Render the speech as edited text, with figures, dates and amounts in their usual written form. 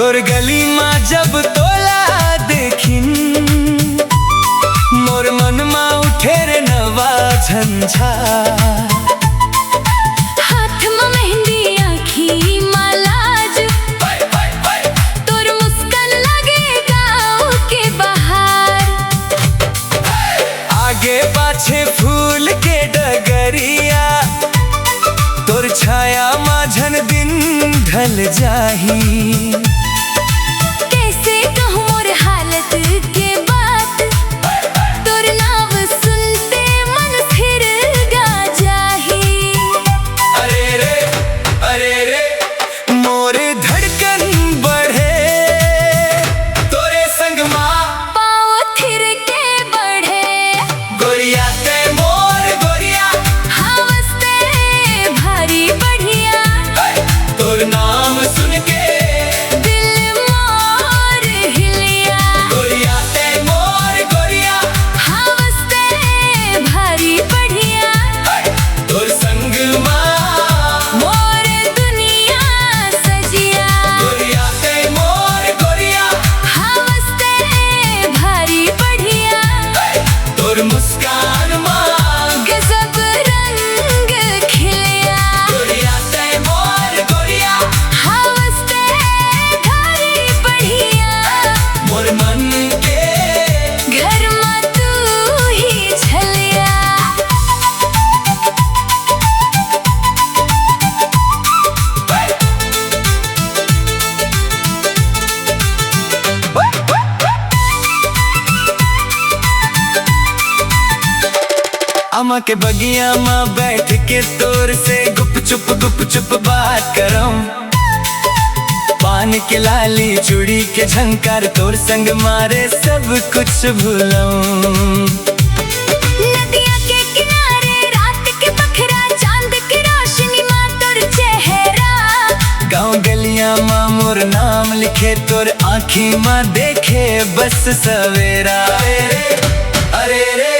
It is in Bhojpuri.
तोर गली माँ जब तोला देखिन, मोर मन माँ उठे रे नवा झंझा। हाथ में मेहंदी आँखी माँ लाज, तोर मुस्कान लगे गाँव के बाहर। आगे पाछे फूल के डगरिया, तोर छाया माझन दिन ढल जाही। कैसे कहूँ मोर हालत के बात, तोर नाम सुनते मन फिर गा जाही। अरे रे मोरे धड़कन बढ़े, तोरे संग माँ पाँव थिर के बढ़े। गोरिया ते मोर गोरिया, हवसते भारी बढ़िया। तोर नाम सुन के दिल मोर हिलिया। गोरिया ते मोर गोरिया, हवसते भारी बढ़िया। तोर संग माँ मोर दुनिया सजिया। गोरिया ते मोर गोरिया, हवसते भारी बढ़िया। तोर मुस्कान माँ गजब रंग खिलिया। गोरिया ते मोर गोरिया, हवसते भारी बढ़िया। मोर मन के घर में तू ही छलिया। अम्मा के बगिया माँ बैठ के तोर से गुप चुप बात करम। पान के लाली चूड़ी के झंकार, तोर संग मारे सब कुछ भूलूं। नदिया के किनारे रात के बखरा, चांद की रोशनी माँ तोर चेहरा। गाँव गलियां माँ मोर नाम लिखे, तोर आँखी माँ देखे बस सवेरा। अरे रे